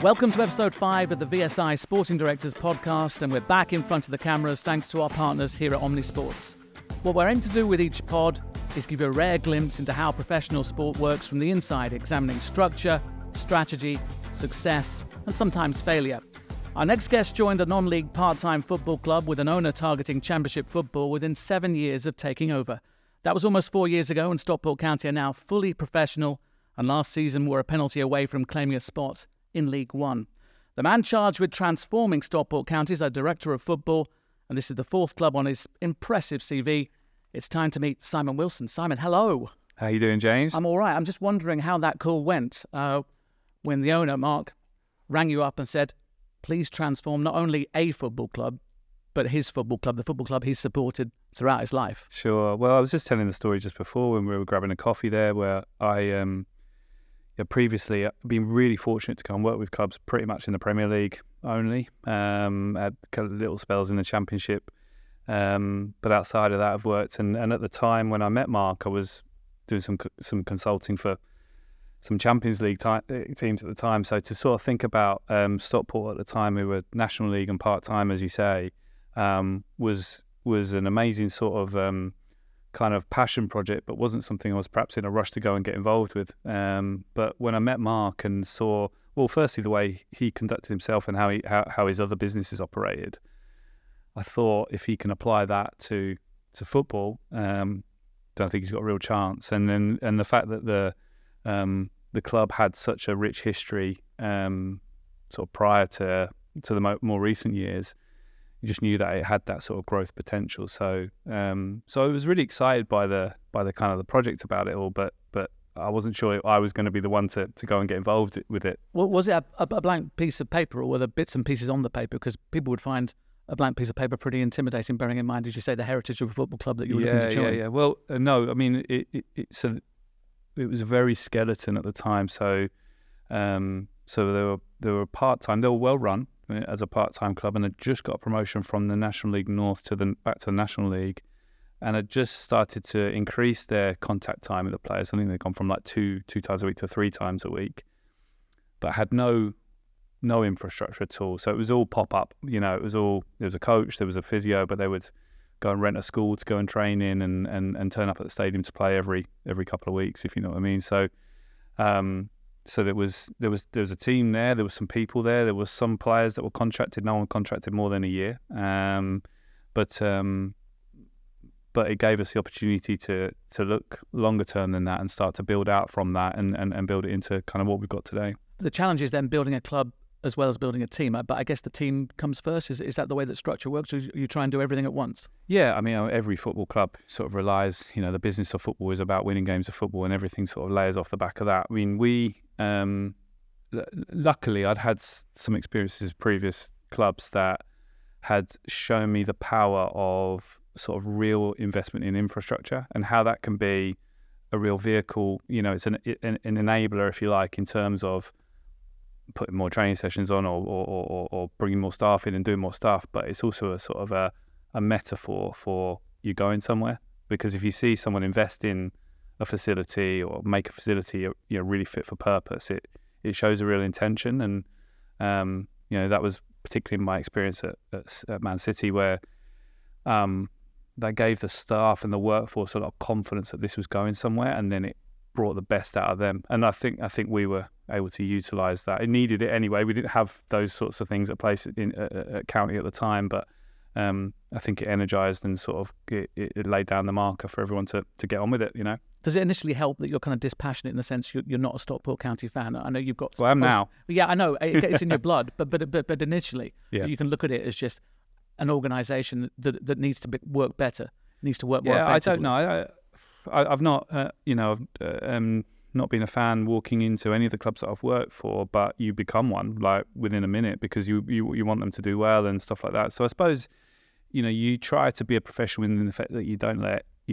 Welcome to episode 5 of the VSI Sporting Directors podcast, and we're back in front of the cameras thanks to our partners here at Omnisports. What we're aiming to do with each pod is give you a rare glimpse into how professional sport works from the inside, examining structure, strategy, success, and sometimes failure. Our next guest joined a non-league part-time football club with an owner targeting championship football within 7 years of taking over. That was almost 4 years ago, and Stockport County are now fully professional, and last season were a penalty away from claiming a spot in League One. The man charged with transforming Stockport County is our Director of Football, and this is the 4th club on his impressive CV. It's time to meet Simon Wilson. Simon, hello. How you doing, James? I'm all right. I'm just wondering how that call went when the owner, Mark, rang you up and said, please transform not only a football club, but his football club, the football club he's supported throughout his life. Sure. Well, I was just telling the story just before when we were grabbing a coffee there, where I previously I've been really fortunate to go and work with clubs pretty much in the Premier League only. Had kind of little spells in the Championship, but outside of that, I've worked. And at the time when I met Mark, I was doing some consulting for some Champions League teams at the time. So to sort of think about Stockport at the time, who were National League and part-time, as you say, was an amazing sort of kind of passion project, but wasn't something I was perhaps in a rush to go and get involved with. But when I met Mark and saw, well, firstly, the way he conducted himself and how his other businesses operated, I thought if he can apply that to football, then I think he's got a real chance. And the fact that the club had such a rich history sort of prior to the more recent years, you just knew that it had that sort of growth potential. So I was really excited by the kind of the project about it all, but I wasn't sure I was going to be the one to go and get involved with it. Well, was it a blank piece of paper, or were there bits and pieces on the paper? Because people would find a blank piece of paper pretty intimidating, bearing in mind, as you say, the heritage of a football club that you were looking to join. Yeah. Well, no, I mean, it was very skeleton at the time. So they were part-time. They were well run as a part-time club, and had just got a promotion from the National League North back to the National League, and had just started to increase their contact time with the players. I think they'd gone from like two times a week to 3 times a week, but had no infrastructure at all. So it was all pop-up. There was a coach, there was a physio, but they would go and rent a school to go and train in and turn up at the stadium to play every couple of weeks, if you know what I mean. So there was a team there. There were some people there. There were some players that were contracted. No one contracted more than a year. But it gave us the opportunity to look longer term than that and start to build out from that and build it into kind of what we've got today. The challenge is then building a club as well as building a team. But I guess the team comes first. Is that the way that structure works, or you try and do everything at once? Yeah, I mean, every football club sort of relies, the business of football is about winning games of football, and everything sort of layers off the back of that. I mean, luckily I'd had some experiences with previous clubs that had shown me the power of sort of real investment in infrastructure and how that can be a real vehicle. It's an enabler, if you like, in terms of putting more training sessions on or bringing more staff in and doing more stuff. But it's also a sort of a metaphor for you going somewhere, because if you see someone invest in a facility or make a facility really fit for purpose, it shows a real intention. And that was particularly my experience at Man City, where that gave the staff and the workforce a lot of confidence that this was going somewhere, and then it brought the best out of them. And I think we were able to utilise that. It needed it anyway. We didn't have those sorts of things at place at County at the time, but I think it energised and sort of it laid down the marker for everyone to get on with it. Does it initially help that you're kind of dispassionate in the sense you're not a Stockport County fan? I know you've got. Well, I am now. Yeah, I know it's in your blood, but initially, you can look at it as just an organisation that needs to work better, needs to work more effectively. I don't know. I've not, not been a fan walking into any of the clubs that I've worked for, but you become one like within a minute, because you want them to do well and stuff like that. So I suppose, you try to be a professional in the fact that you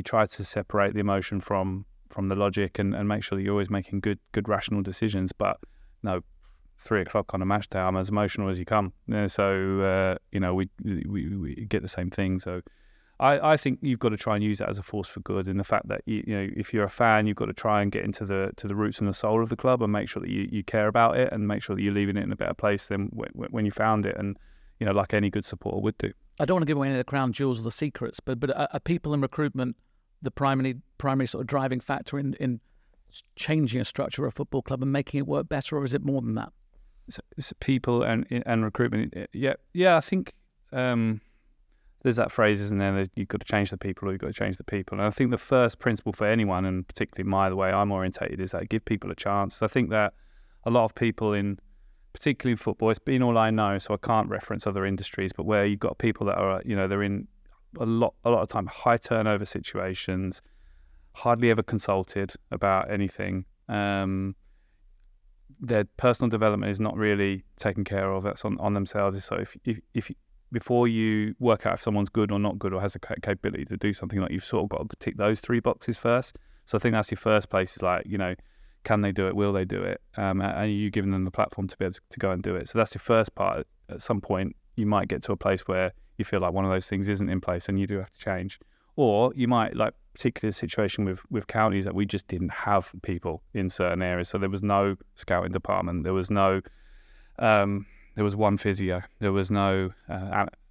try to separate the emotion from the logic and make sure that you're always making good rational decisions. But no, 3:00 on a match day, I'm as emotional as you come. So we get the same thing. So I think you've got to try and use that as a force for good, in the fact that you know, if you're a fan, you've got to try and get into the roots and the soul of the club and make sure that you care about it and make sure that you're leaving it in a better place than when you found it, and you know, like any good supporter would do. I don't want to give away any of the crown jewels or the secrets, but are people in recruitment the primary sort of driving factor in changing a structure of a football club and making it work better, or is it more than that? It's people and recruitment. Yeah. I think there's that phrase, isn't there? That you've got to change the people, or you've got to change the people. And I think the first principle for anyone, and particularly the way I'm orientated, is that give people a chance. I think that a lot of people particularly in football, it's been all I know, so I can't reference other industries, but where you've got people that are, you know, they're in a lot of time high turnover situations, hardly ever consulted about anything. Their personal development is not really taken care of. That's on themselves. So if before you work out if someone's good or not good or has the capability to do something, like, you've sort of got to tick those 3 boxes first. So I think that's your first place, is like, you know, can they do it? Will they do it? Are you giving them the platform to be able to go and do it? So that's your first part. At some point, you might get to a place where you feel like one of those things isn't in place and you do have to change. Or you might, like particularly the situation with counties, that we just didn't have people in certain areas. So there was no scouting department. There was no, there was one physio. There was no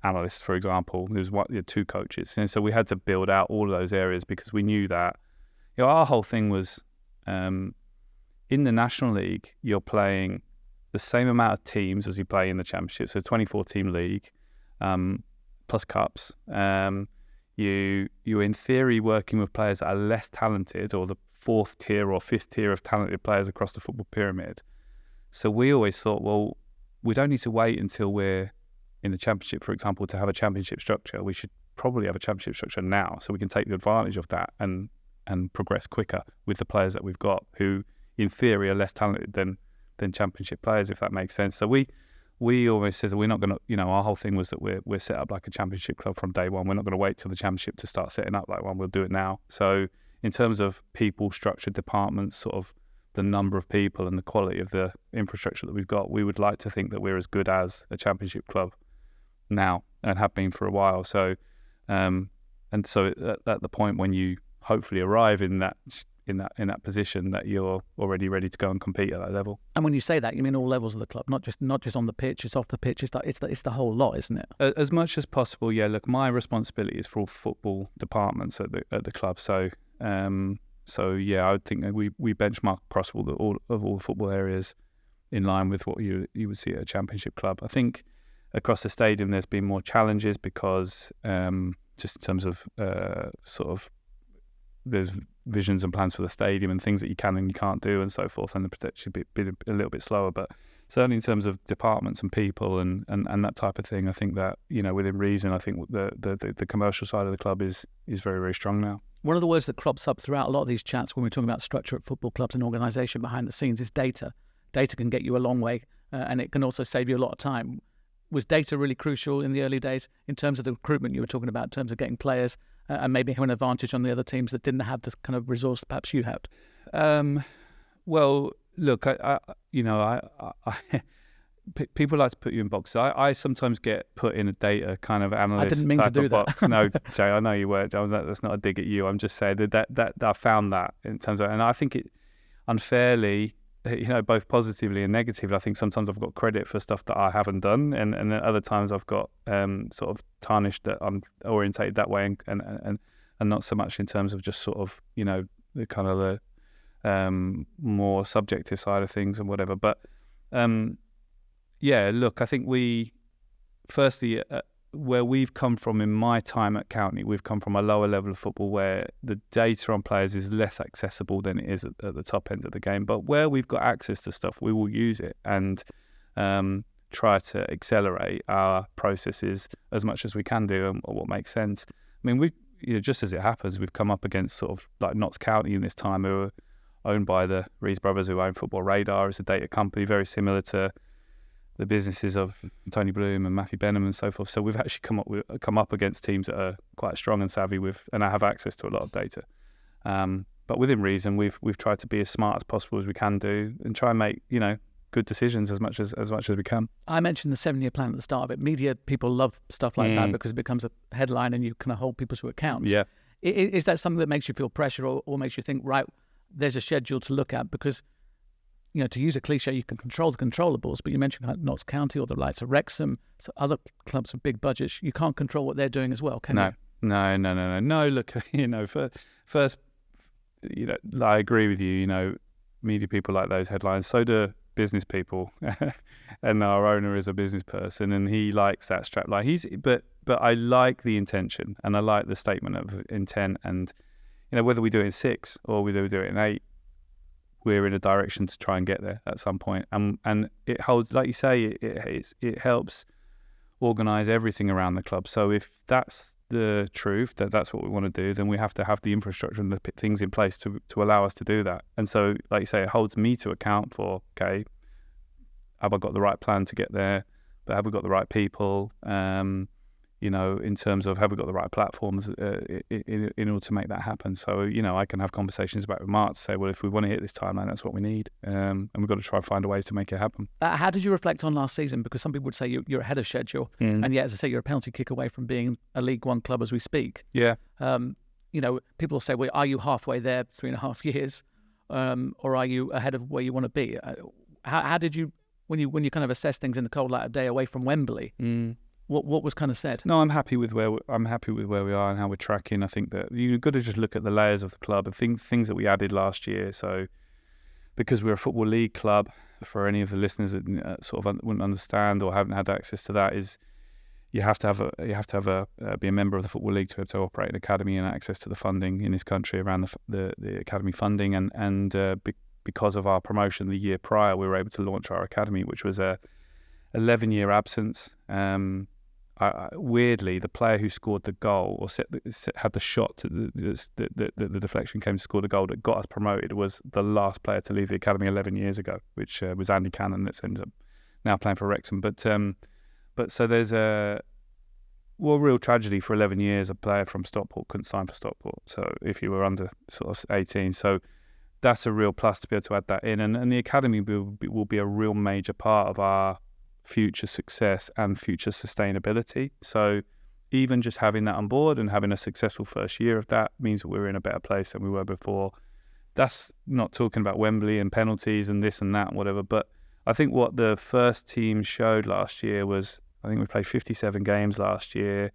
analyst, for example. There was 2 coaches. And so we had to build out all of those areas, because we knew that, you know, our whole thing was, in the National League, you're playing the same amount of teams as you play in the Championship. So 24-team league, plus cups. You're in theory working with players that are less talented, or the 4th tier or 5th tier of talented players across the football pyramid. So we always thought, well, we don't need to wait until we're in the Championship, for example, to have a Championship structure. We should probably have a Championship structure now, so we can take advantage of that and progress quicker with the players that we've got, who in theory are less talented than Championship players, if that makes sense. So we always said that we're not going to, you know, our whole thing was that we're set up like a Championship club from day one. We're not going to wait till the Championship to start setting up like one. We'll do it now. So in terms of people, structure, departments, sort of the number of people and the quality of the infrastructure that we've got, we would like to think that we're as good as a Championship club now, and have been for a while. So and so at the point when you hopefully arrive in that position, that you're already ready to go and compete at that level. And when you say that, you mean all levels of the club, not just on the pitch, it's off the pitch, it's the whole lot, isn't it? As much as possible, yeah. Look, my responsibility is for all football departments at the club. So yeah, I would think that we benchmark across all the football areas in line with what you would see at a Championship club. I think across the stadium there's been more challenges, because just in terms of sort of, there's visions and plans for the stadium and things that you can and you can't do and so forth, and the protection should be a little bit slower. But certainly in terms of departments and people and that type of thing, I think that, you know, within reason, I think the commercial side of the club is very, very strong now. One of the words that crops up throughout a lot of these chats when we're talking about structure at football clubs and organisation behind the scenes is data. Data can get you a long way, and it can also save you a lot of time. Was data really crucial in the early days in terms of the recruitment you were talking about, in terms of getting players and maybe having an advantage on the other teams that didn't have this kind of resource perhaps you had? Well, look, people like to put you in boxes. I sometimes get put in a data kind of analyst. I didn't mean type to do of that. Box. No, Jay, I know you weren't. That's not a dig at you. I'm just saying that I found that in terms of, and I think it unfairly, you know, both positively and negatively. I think sometimes I've got credit for stuff that I haven't done, and then other times I've got sort of tarnished that I'm orientated that way, and not so much in terms of just sort of, you know, the kind of the more subjective side of things and whatever. But yeah, look, I think firstly, where we've come from in my time at County, we've come from a lower level of football where the data on players is less accessible than it is at the top end of the game. But where we've got access to stuff, we will use it and try to accelerate our processes as much as we can do, and what makes sense. I mean, just as it happens, we've come up against sort of like Notts County in this time, who are owned by the Rees brothers, who own Football Radar. It's a data company very similar to the businesses of Tony Bloom and Matthew Benham and so forth. So we've actually come up against teams that are quite strong and savvy and have access to a lot of data. But within reason, we've tried to be as smart as possible as we can do, and try and make, you know, good decisions as much as we can. I mentioned the 7-year plan at the start of it. Media people love stuff like that because it becomes a headline and you kind of hold people to account. Yeah. Is that something that makes you feel pressure or makes you think, right, there's a schedule to look at? Because, to use a cliche, you can control the controllables, but you mentioned Notts County or the likes of Wrexham, so other clubs with big budgets. You can't control what they're doing as well, can you? No. Look, first, I agree with you. Media people like those headlines. So do business people, and our owner is a business person, and he likes that strap line. But I like the intention, and I like the statement of intent, and whether we do it in 6 or whether we do it in 8, we're in a direction to try and get there at some point. And it holds, like you say, it helps organise everything around the club. So if that's the truth, that's what we want to do, then we have to have the infrastructure and the things in place to allow us to do that. And so, like you say, it holds me to account for, okay, have I got the right plan to get there? But have we got the right people? In terms of have we got the right platforms in order to make that happen? So, I can have conversations about with Mark to say, well, if we want to hit this timeline, that's what we need. And we've got to try and find ways to make it happen. How did you reflect on last season? Because some people would say you're ahead of schedule. And yet, as I say, you're a penalty kick away from being a League One club as we speak. Yeah. People say, well, are you halfway there, 3.5 years? Or are you ahead of where you want to be? How did you, when you kind of assess things in the cold light of day away from Wembley, what was kind of said? No, I'm happy with where we are and how we're tracking. I think that you've got to just look at the layers of the club and things that we added last year. So, because we're a football league club, for any of the listeners that wouldn't understand or haven't had access to that, is you have to be a member of the football league to be able to operate an academy and access to the funding in this country around the academy funding. Because of our promotion the year prior, we were able to launch our academy, which was a 11-year absence. Weirdly, the player who scored the goal or had the shot, the deflection came to score the goal that got us promoted, was the last player to leave the academy 11 years ago, which was Andy Cannon, that ends up now playing for Wrexham. But so there's a real tragedy. For 11 years, a player from Stockport couldn't sign for Stockport. So if you were under sort of 18, so that's a real plus to be able to add that in, and the academy will be a real major part of our future success and future sustainability. So even just having that on board and having a successful first year of that means that we're in a better place than we were before. That's not talking about Wembley and penalties and this and that and whatever, but I think what the first team showed last year was, I think we played 57 games last year,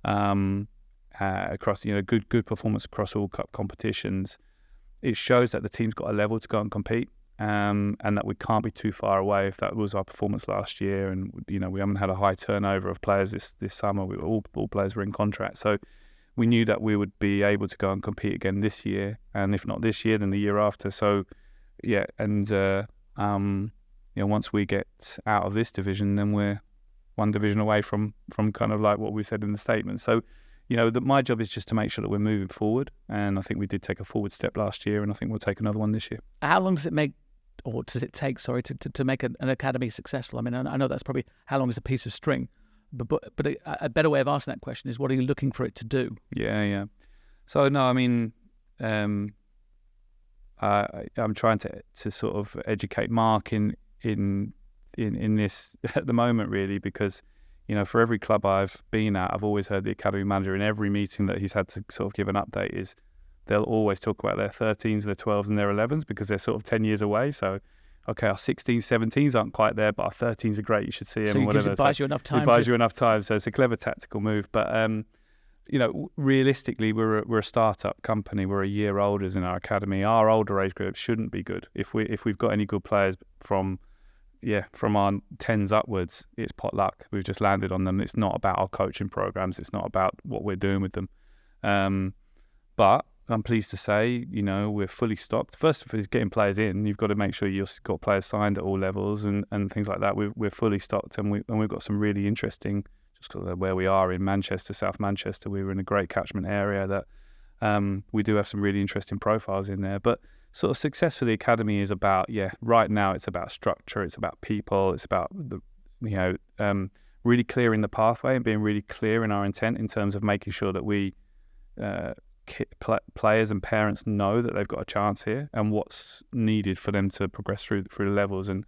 across good performance across all cup competitions. It shows that the team's got a level to go and compete. And that we can't be too far away if that was our performance last year. And we haven't had a high turnover of players this summer. All players were in contract, so we knew that we would be able to go and compete again this year, and if not this year, then the year after. So yeah, and once we get out of this division, then we're one division away from kind of like what we said in the statement. So my job is just to make sure that we're moving forward, and I think we did take a forward step last year, and I think we'll take another one this year. How long does it take, to make an academy successful? I mean, I know that's probably how long is a piece of string, but a better way of asking that question is, what are you looking for it to do? Yeah. So no, I mean, I'm trying to sort of educate Mark in this at the moment, really, because for every club I've been at, I've always heard the academy manager in every meeting that he's had to sort of give an update is they'll always talk about their 13s, their 12s and their 11s because they're sort of 10 years away. So, okay, our 16s, 17s aren't quite there, but our 13s are great. You should see them. So it buys you enough time. It buys you enough time. So it's a clever tactical move. But, realistically, we're a startup company. We're a year older in our academy. Our older age group shouldn't be good. If we've got any good players from our 10s upwards, it's pot luck. We've just landed on them. It's not about our coaching programs. It's not about what we're doing with them. But I'm pleased to say, we're fully stocked. First of all, is getting players in. You've got to make sure you've got players signed at all levels and things like that. We're fully stocked, and we've got some really interesting, just where we are in Manchester, South Manchester. We were in a great catchment area that we do have some really interesting profiles in there. But sort of success for the academy is about, right now it's about structure, it's about people, it's about really clearing the pathway and being really clear in our intent in terms of making sure that we players and parents know that they've got a chance here and what's needed for them to progress through the levels. And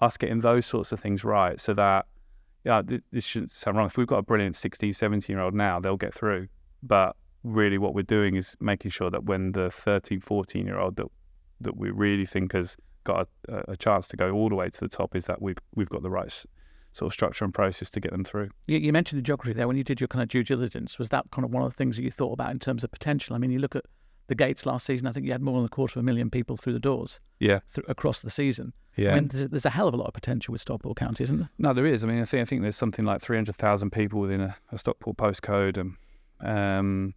us getting those sorts of things right, so that this shouldn't sound wrong. If we've got a brilliant 16, 17-year-old now, they'll get through. But really what we're doing is making sure that when the 13, 14-year-old that we really think has got a chance to go all the way to the top, is that we've got the right sort of structure and process to get them through. You mentioned the geography there. When you did your kind of due diligence, was that kind of one of the things that you thought about in terms of potential? I mean, you look at the gates last season, I think you had more than 250,000 people through the doors across the season. Yeah. I mean, there's a hell of a lot of potential with Stockport County, isn't there? No, there is. I mean, I think there's something like 300,000 people within a Stockport postcode, and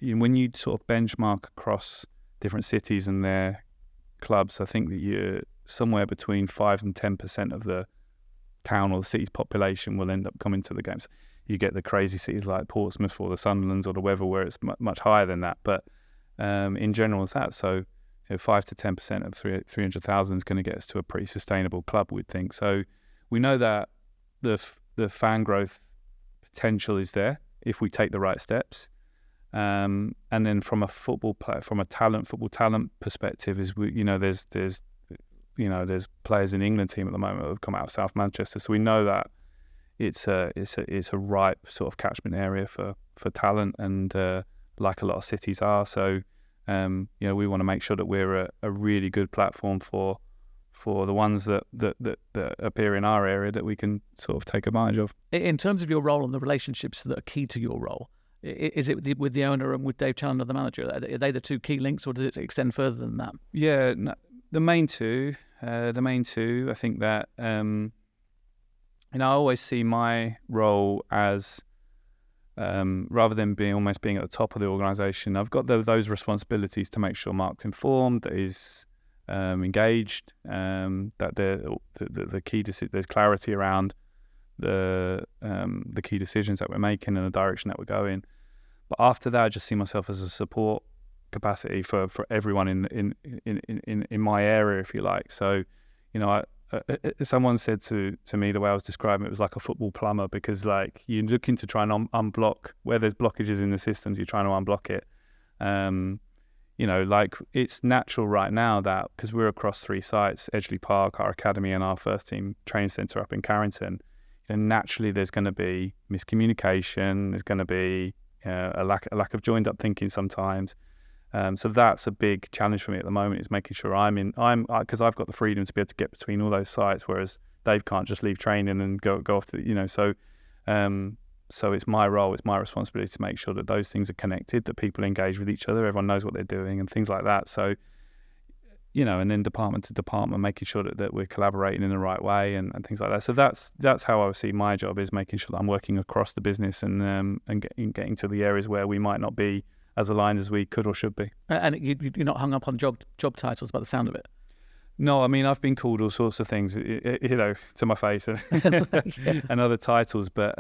when you sort of benchmark across different cities and their clubs, I think that you're somewhere between 5 and 10% of the town or the city's population will end up coming to the games. You get the crazy cities like Portsmouth or the Sunderlands or the Weather where it's much higher than that, but in general it's that. So 5 to 10% of 300,000 is going to get us to a pretty sustainable club, we'd think. So we know that the fan growth potential is there if we take the right steps. And then from a football talent perspective, there's players in the England team at the moment that have come out of South Manchester. So we know that it's a ripe sort of catchment area for talent, and like a lot of cities are. So we want to make sure that we're a really good platform for the ones that appear in our area that we can sort of take advantage of. In terms of your role and the relationships that are key to your role, is it with the owner and with Dave Chandler, the manager? Are they the two key links, or does it extend further than that? Yeah, the main two. I think that I always see my role as rather than being at the top of the organisation, I've got those responsibilities to make sure Mark's informed, that he's engaged, that the key there's clarity around the key decisions that we're making and the direction that we're going. But after that, I just see myself as a support capacity for everyone in my area, if you like. So, someone said to me, the way I was describing it was like a football plumber, because like you're looking to try and unblock where there's blockages in the systems, you're trying to unblock it. Like it's natural right now that because we're across 3 sites, Edgeley Park, our academy, and our first team training centre up in Carrington, naturally there's going to be miscommunication, there's going to be a lack of joined up thinking sometimes. So that's a big challenge for me at the moment, is making sure because I've got the freedom to be able to get between all those sites, whereas Dave can't just leave training and go off to, so it's my role, it's my responsibility to make sure that those things are connected, that people engage with each other, everyone knows what they're doing and things like that. So, and then department to department, making sure that we're collaborating in the right way and things like that. So that's how I see my job, is making sure that I'm working across the business and getting to the areas where we might not be as aligned as we could or should be. And you're not hung up on job titles by the sound of it? No, I mean, I've been called all sorts of things, to my face and other titles, but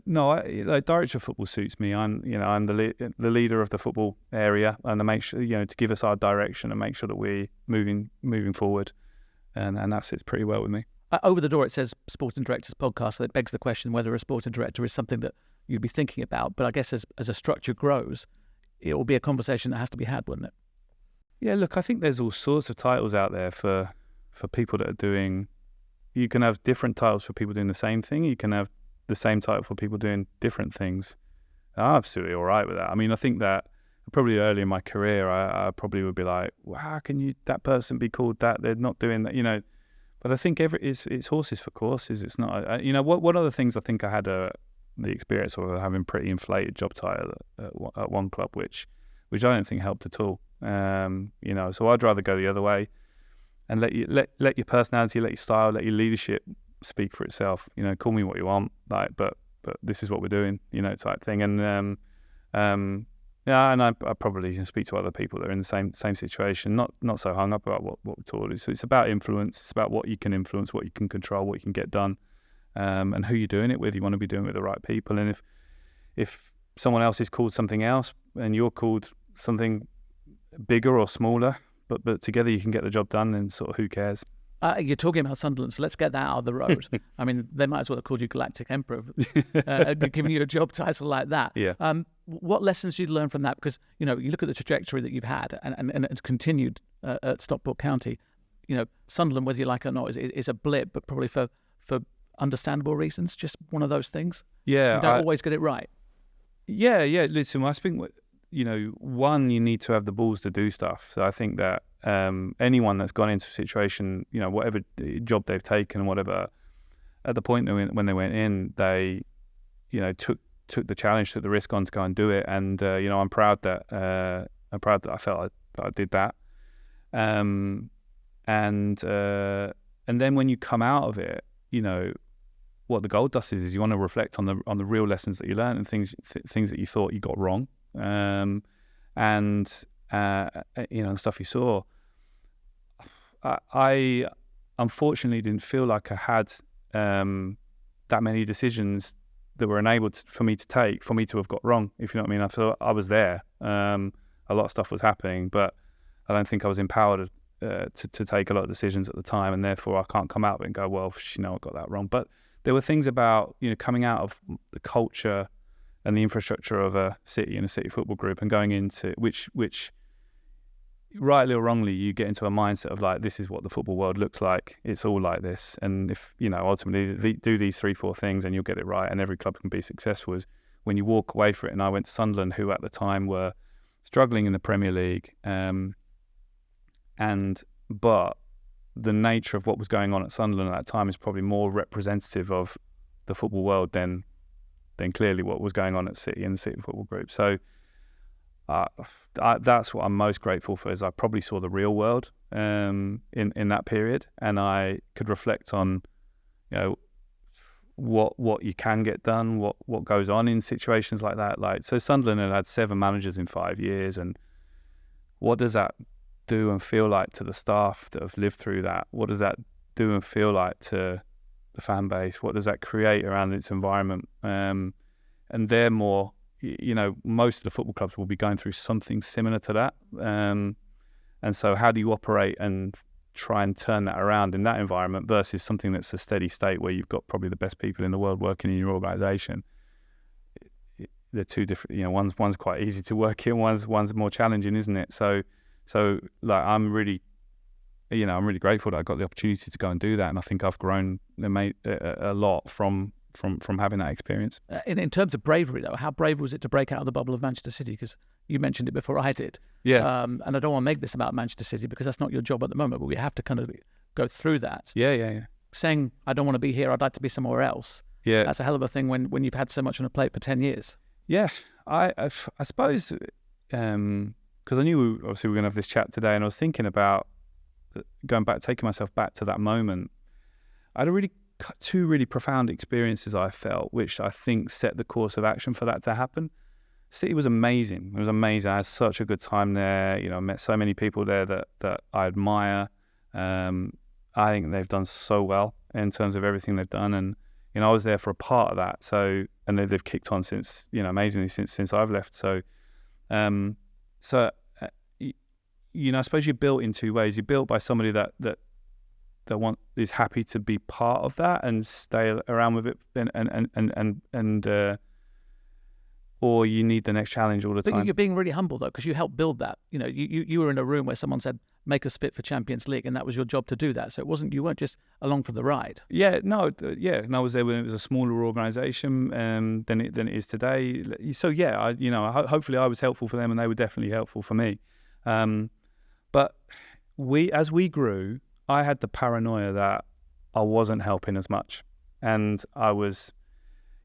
no, director of football suits me. I'm the leader of the football area, and to make sure, to give us our direction and make sure that we're moving forward, and that sits pretty well with me. Over the door it says Sporting Directors Podcast, so it begs the question whether a sporting director is something that you'd be thinking about. But I guess as a structure grows, it will be a conversation that has to be had, wouldn't it? Yeah, look, I think there's all sorts of titles out there for people that are doing. You can have different titles for people doing the same thing. You can have the same title for people doing different things. I'm absolutely all right with that. I mean, I think that probably early in my career, I probably would be like, well, how can that person be called that? They're not doing that, But I think it's horses for courses. It's not, one of the things I think I had the experience of having pretty inflated job title at one club, which I don't think helped at all. So I'd rather go the other way and let your personality, let your style, let your leadership speak for itself. Call me what you want, but this is what we're doing, type thing. And and I probably speak to other people that are in the same situation, not so hung up about what we're taught. So it's about influence. It's about what you can influence, what you can control, what you can get done, and who you're doing it with. You want to be doing it with the right people. And if someone else is called something else and you're called something bigger or smaller, but together you can get the job done, then sort of who cares? You're talking about Sunderland, so let's get that out of the road. I mean, they might as well have called you Galactic Emperor, giving you a job title like that. Yeah. What lessons did you learn from that? Because, you look at the trajectory that you've had and it's continued at Stockport County. Sunderland, whether you like it or not, is a blip, but probably for understandable reasons. Just one of those things. Yeah, you don't always get it right. Yeah. Listen, I think one, you need to have the balls to do stuff. So I think that anyone that's gone into a situation, whatever job they've taken, whatever, at the point when they went in, they, took the challenge, took the risk on to go and do it. And I'm proud that I felt I did that. And then when you come out of it, what the gold dust is you want to reflect on the real lessons that you learned and things that you thought you got wrong, and stuff you saw. I unfortunately didn't feel like I had that many decisions that were enabled for me to have got wrong, if you know what I mean. I thought I was there. A lot of stuff was happening, but I don't think I was empowered to take a lot of decisions at the time, and therefore I can't come out of it and go, well, I got that wrong. But there were things about coming out of the culture and the infrastructure of a city and a city football group and going into which rightly or wrongly you get into a mindset of like, this is what the football world looks like, it's all like this, and if ultimately do these 3-4 things and you'll get it right and every club can be successful, is when you walk away from it. And I went to Sunderland, who at the time were struggling in the Premier League, but the nature of what was going on at Sunderland at that time is probably more representative of the football world than clearly what was going on at City and the City Football Group. So that's what I'm most grateful for, is I probably saw the real world in that period, and I could reflect on what you can get done, what goes on in situations like that. Like, so Sunderland had 7 managers in 5 years, and what does that do and feel like to the staff that have lived through that? What does that do and feel like to the fan base? What does that create around its environment? And they're more, most of the football clubs will be going through something similar to that. And so how do you operate and try and turn that around in that environment versus something that's a steady state where you've got probably the best people in the world working in your organisation? They're two different, one's quite easy to work in, one's more challenging, isn't it? So like, I'm really grateful that I got the opportunity to go and do that, and I think I've grown and made a lot from having that experience. In terms of bravery, though, how brave was it to break out of the bubble of Manchester City? Because you mentioned it before I did. Yeah. And I don't want to make this about Manchester City because that's not your job at the moment, but we have to kind of go through that. Yeah. Saying, I don't want to be here, I'd like to be somewhere else. Yeah. That's a hell of a thing when you've had so much on a plate for 10 years. Yeah. I suppose, because I knew obviously we were going to have this chat today, and I was thinking about taking myself back to that moment. I had two really profound experiences I felt, which I think set the course of action for that to happen. City was amazing. It was amazing. I had such a good time there. I met so many people there that I admire. I think they've done so well in terms of everything they've done, and I was there for a part of that. So, and they've kicked on since, amazingly since I've left. So, I suppose you're built in two ways. You're built by somebody that is happy to be part of that and stay around with it, and or you need the next challenge all the time. You're being really humble though, because you helped build that. You were in a room where someone said, "Make us fit for Champions League," and that was your job to do that. So you weren't just along for the ride. And I was there when it was a smaller organisation than it is today. So hopefully I was helpful for them, and they were definitely helpful for me. But as we grew, I had the paranoia that I wasn't helping as much, and I was.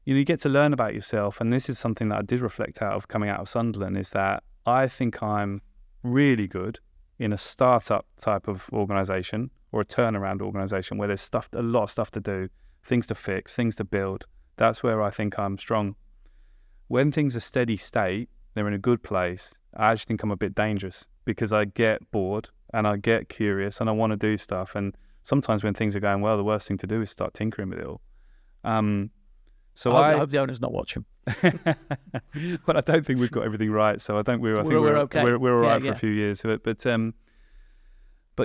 You get to learn about yourself, and this is something that I did reflect out of coming out of Sunderland, is that I think I'm really good in a startup type of organisation or a turnaround organisation where there's a lot of stuff to do, things to fix, things to build. That's where I think I'm strong. When things are steady state, they're in a good place, I actually think I'm a bit dangerous because I get bored and I get curious and I want to do stuff. And sometimes when things are going well, the worst thing to do is start tinkering with it all. So I hope the owner's not watching. Well, I don't think we've got everything right, so I think we're okay. We're all right for a few years. But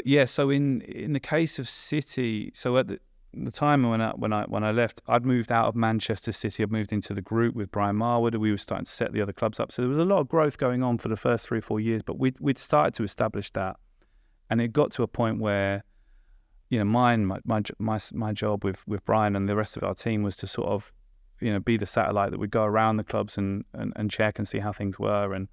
yeah. So in the case of City, so at the time when I left, I'd moved out of Manchester City. I'd moved into the group with Brian Marwood. We were starting to set the other clubs up. So there was a lot of growth going on for the first 3 or 4 years. But we'd started to establish that, and it got to a point where my job with Brian and the rest of our team was to sort of, be the satellite that would go around the clubs and check and see how things were. And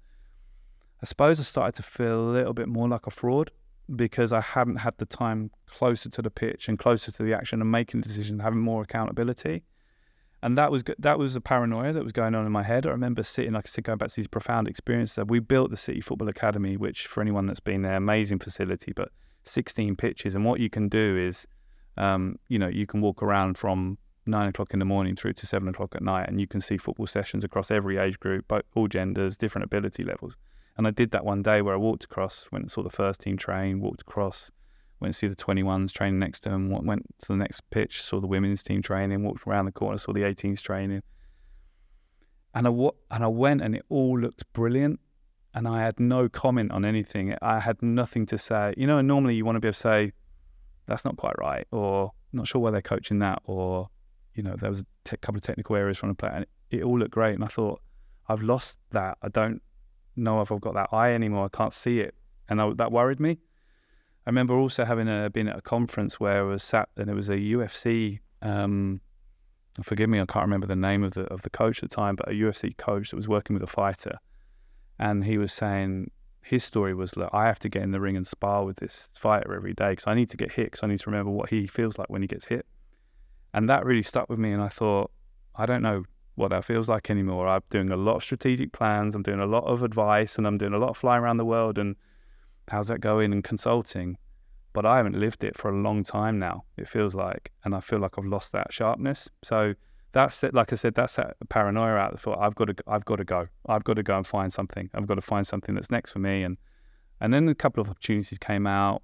I suppose I started to feel a little bit more like a fraud because I hadn't had the time closer to the pitch and closer to the action and making decisions, having more accountability. And that was a paranoia that was going on in my head. I remember sitting, like I said, going back to these profound experiences. We built the City Football Academy, which for anyone that's been there, amazing facility, but 16 pitches. And what you can do is, you can walk around from 9 o'clock in the morning through to 7 o'clock at night, and you can see football sessions across every age group, all genders, different ability levels. And I did that one day where I walked across, went and saw the first team train, walked across, went to see the 21s training next to them, went to the next pitch, saw the women's team training, walked around the corner, saw the 18s training. And I went and it all looked brilliant. And I had no comment on anything. I had nothing to say. And normally you want to be able to say, that's not quite right, or not sure why they're coaching that, or, there was a couple of technical areas from the play. And it all looked great. And I thought, I've lost that. I don't know if I've got that eye anymore. I can't see it. And that worried me. I remember also having been at a conference where I was sat, and it was a UFC. Forgive me, I can't remember the name of the coach at the time, but a UFC coach that was working with a fighter, and he was saying his story was that I have to get in the ring and spar with this fighter every day because I need to get hit. Because I need to remember what he feels like when he gets hit, and that really stuck with me. And I thought, I don't know what that feels like anymore. I'm doing a lot of strategic plans. I'm doing a lot of advice, and I'm doing a lot of flying around the world and how's that going and consulting, but I haven't lived it for a long time now, it feels like, and I feel like I've lost that sharpness. So that's it. Like I said, that's that paranoia out. I thought I've got to go and find something. I've got to find something that's next for me. And then a couple of opportunities came out.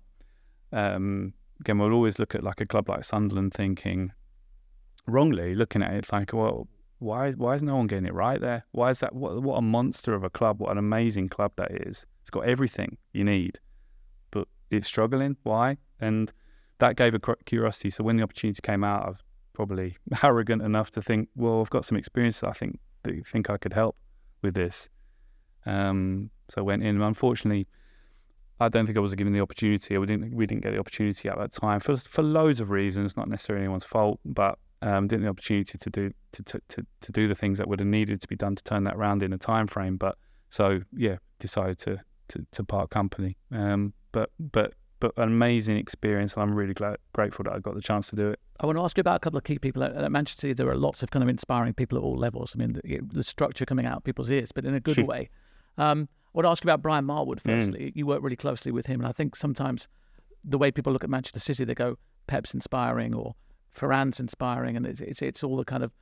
Again, we'll always look at like a club like Sunderland thinking, wrongly looking at it, it's like, well, why is no one getting it right there? Why is that? What a monster of a club! What an amazing club that is. It's got everything you need, but it's struggling. Why? And that gave a curiosity. So when the opportunity came out, I was probably arrogant enough to think, well, I've got some experience that I think I could help with this. So I went in. Unfortunately, I don't think I was given the opportunity. We didn't get the opportunity at that time for loads of reasons. Not necessarily anyone's fault, but didn't have the opportunity to do the things that would have needed to be done to turn that around in a time frame. But so decided to part company. But an amazing experience, and I'm really grateful that I got the chance to do it. I want to ask you about a couple of key people at Manchester City. There are lots of kind of inspiring people at all levels. I mean, the structure coming out of people's ears, but in a good way. I want to ask you about Brian Marwood firstly. You work really closely with him, and I think sometimes the way people look at Manchester City, they go, Pep's inspiring or Ferran's inspiring, and it's all the kind of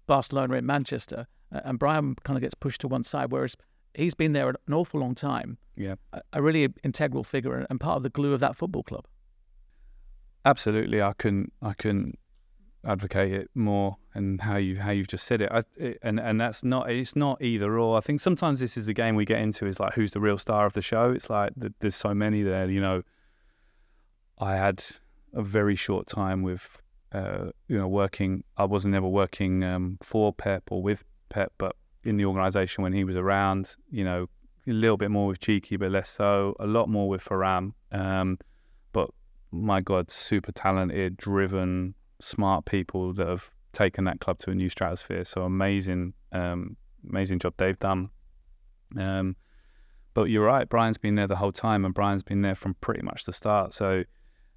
Barcelona in Manchester, and Brian kind of gets pushed to one side, whereas he's been there an awful long time. Yeah, a really integral figure and part of the glue of that football club. Absolutely, I couldn't advocate it more, and how you've just said it. And that's not, it's not either or. I think sometimes this is the game we get into, is like, who's the real star of the show? It's like there's so many there. I had a very short time with working. I wasn't never working for Pep or with Pep, but in the organisation when he was around, a little bit more with Cheeky, but less so. A lot more with Ferran. But my God, super talented, driven, smart people that have taken that club to a new stratosphere. So amazing job they've done. But you're right, Brian's been there the whole time, and Brian's been there from pretty much the start. So,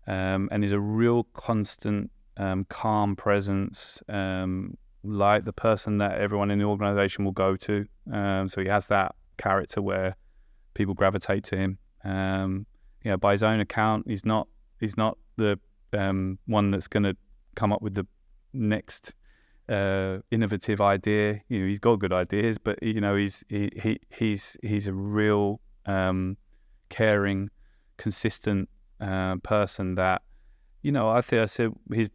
and he's a real constant, calm presence, like the person that everyone in the organisation will go to. So he has that character where people gravitate to him. By his own account, he's not the one that's going to come up with the next innovative idea. He's got good ideas, but he's a real caring, consistent person that I think I said his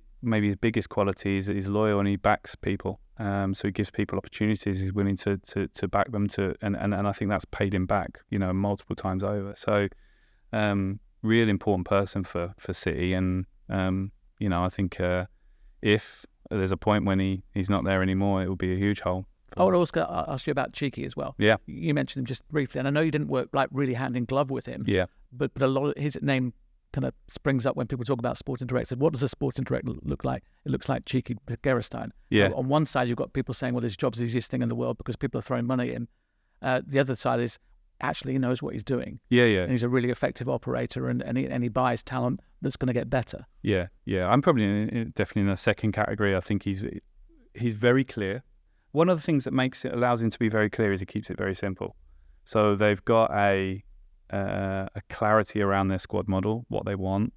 biggest quality is that he's loyal and he backs people. So he gives people opportunities. He's willing to back them and I think that's paid him back, multiple times over. So real important person for City, and I think if there's a point when he's not there anymore, it will be a huge hole. I would also ask you about Cheeky as well. Yeah, you mentioned him just briefly, and I know you didn't work like really hand in glove with him. Yeah, but a lot of his name kind of springs up when people talk about sporting directors. What does a sporting director look like? It looks like cheeky Gerstein. Yeah. On one side, you've got people saying, well, his job's the easiest thing in the world because people are throwing money in. The other side is actually he knows what he's doing. Yeah. And he's a really effective operator, and he buys talent that's going to get better. Yeah. I'm probably definitely in the second category. I think he's very clear. One of the things that allows him to be very clear is he keeps it very simple. So they've got a clarity around their squad model, what they want,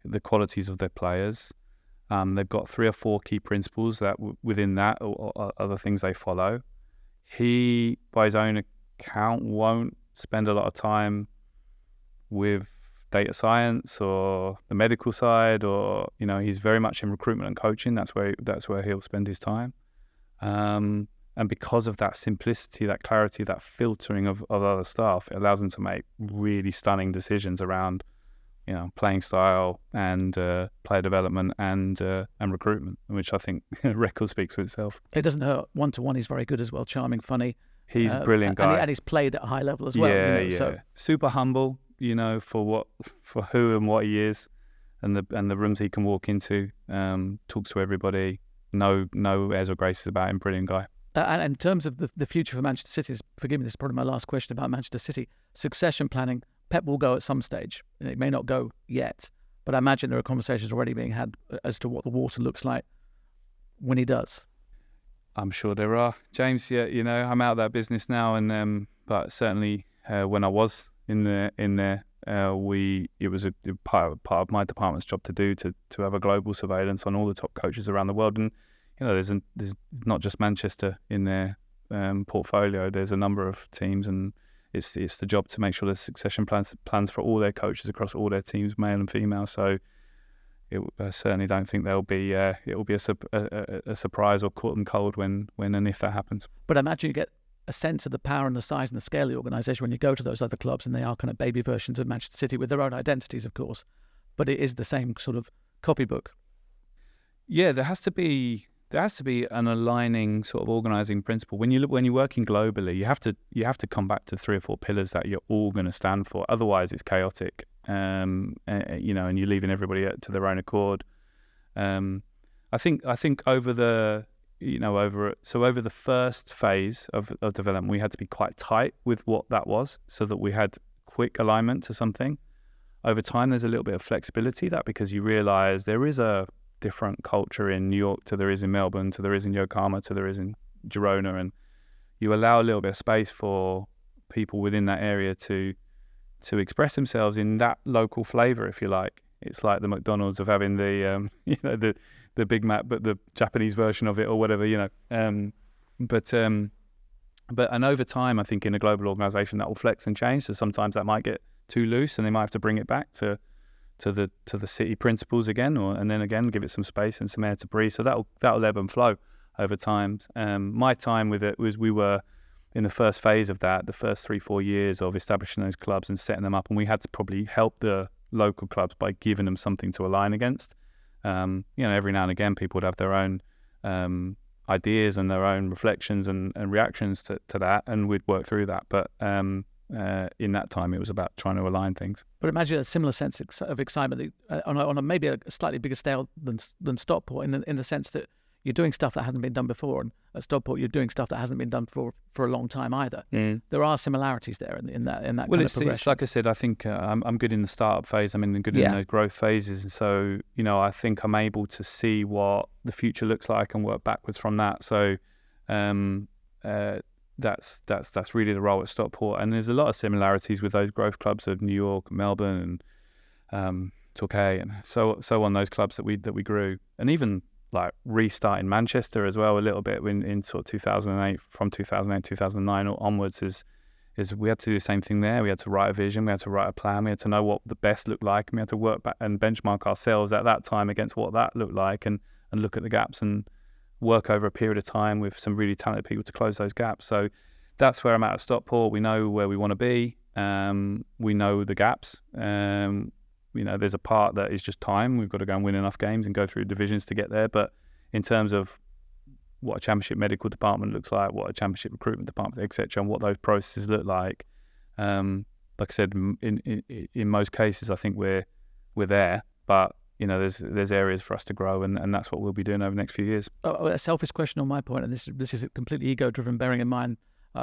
the qualities of their players. They've got 3 or 4 key principles that within that or other things they follow. He, by his own account, won't spend a lot of time with data science or the medical side, or he's very much in recruitment and coaching. That's where he'll spend his time. And because of that simplicity, that clarity, that filtering of other stuff, it allows them to make really stunning decisions around, playing style and player development and recruitment, which I think record speaks for itself. It doesn't hurt. 1-to-1, he's very good as well. Charming, funny. He's a brilliant guy, and he's played at a high level as well. Yeah. So. Super humble, for who and what he is, and the rooms he can walk into. Talks to everybody. No airs or graces about him. Brilliant guy. And in terms of the future for Manchester City, forgive me, this is probably my last question about Manchester City. Succession planning, Pep will go at some stage. It may not go yet, but I imagine there are conversations already being had as to what the water looks like when he does. I'm sure there are, James. Yeah, I'm out of that business now, and but certainly when I was in there, it was a part of my department's job to do to have a global surveillance on all the top coaches around the world. And there's not just Manchester in their portfolio. There's a number of teams, and it's the job to make sure there's succession plans for all their coaches across all their teams, male and female. So I certainly don't think it will be a surprise or caught them cold when and if that happens. But I imagine you get a sense of the power and the size and the scale of the organisation when you go to those other clubs, and they are kind of baby versions of Manchester City with their own identities, of course. But it is the same sort of copybook. Yeah, there has to be an aligning sort of organising principle. When you're working globally, you have to come back to 3 or 4 pillars that you're all going to stand for. Otherwise, it's chaotic. And you're leaving everybody to their own accord. I think over the first phase of development, we had to be quite tight with what that was, so that we had quick alignment to something. Over time, there's a little bit of flexibility because you realise there is a different culture in New York to there is in Melbourne, to there is in Yokohama, to there is in Girona, and you allow a little bit of space for people within that area to express themselves in that local flavour, if you like. It's like the McDonald's of having the the Big Mac, but the Japanese version of it, or whatever, But over time, I think in a global organisation that will flex and change. So sometimes that might get too loose, and they might have to bring it back to the city principles again, and then again give it some space and some air to breathe. So that'll ebb and flow over time. My time with it was we were in the first phase of that, the first 3-4 years of establishing those clubs and setting them up, and we had to probably help the local clubs by giving them something to align against. Every now and again, people would have their own ideas and their own reflections and reactions to that, and we'd work through that. But in that time, it was about trying to align things. But imagine a similar sense of excitement on a maybe a slightly bigger scale than Stockport, in the sense that you're doing stuff that hasn't been done before, and at Stockport you're doing stuff that hasn't been done for a long time either. There are similarities there in that kind of progression. It's like I said, I think I'm good in the startup phase. I'm in those growth phases, and so I think I'm able to see what the future looks like and work backwards from that. So that's really the role at Stockport, and there's a lot of similarities with those growth clubs of New York, Melbourne, and Torquay, and so on. Those clubs that we grew, and even like restart in Manchester as well a little bit in sort of 2008, from 2009 onwards is we had to do the same thing there. We had to write a vision, we had to write a plan, we had to know what the best looked like, and we had to work back and benchmark ourselves at that time against what that looked like, and look at the gaps and work over a period of time with some really talented people to close those gaps. So that's where I'm at Stockport. We know where we want to be. We know the gaps. There's a part that is just time. We've got to go and win enough games and go through divisions to get there. But in terms of what a championship medical department looks like, what a championship recruitment department, etc., and what those processes look like I said, in most cases, I think we're we're there, but there's areas for us to grow, and that's what we'll be doing over the next few years. A selfish question on my point, and this is completely ego-driven, bearing in mind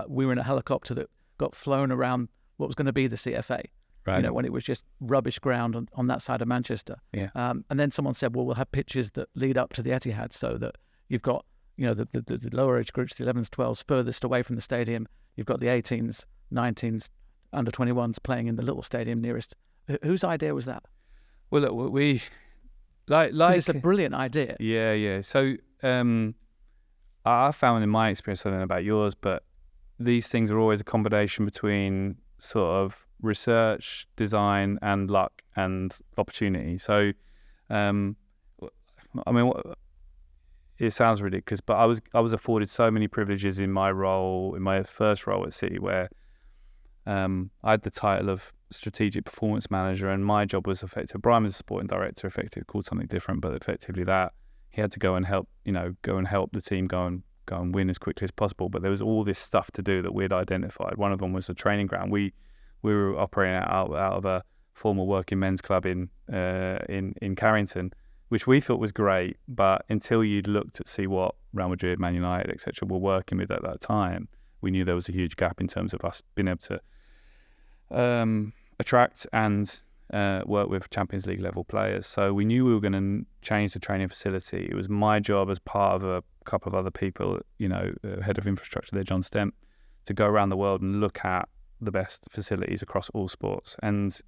we were in a helicopter that got flown around what was going to be the CFA, right. When it was just rubbish ground on that side of Manchester. Yeah. And then someone said, well, we'll have pitches that lead up to the Etihad so that you've got, the lower age groups, the 11s, 12s, furthest away from the stadium. You've got the 18s, 19s, under 21s playing in the little stadium nearest. Whose idea was that? Well, look, we... It's a brilliant idea. Yeah. So I found in my experience, I don't know about yours, but these things are always a combination between sort of research, design, and luck and opportunity. So, it sounds ridiculous, but I was afforded so many privileges in my first role at City, where I had the title of strategic performance manager, and my job was effective. Brian was a sporting director, effectively called something different, but effectively that he had to go and help the team go and win as quickly as possible. But there was all this stuff to do that we'd identified. One of them was the training ground. We were operating out of a former working men's club in Carrington, which we thought was great, but until you'd looked at see what Real Madrid, Man United, etc. were working with at that time, we knew there was a huge gap in terms of us being able to attract and work with Champions League level players. So we knew we were going to change the training facility. It was my job, as part of a couple of other people, head of infrastructure there, John Stemp, to go around the world and look at the best facilities across all sports. And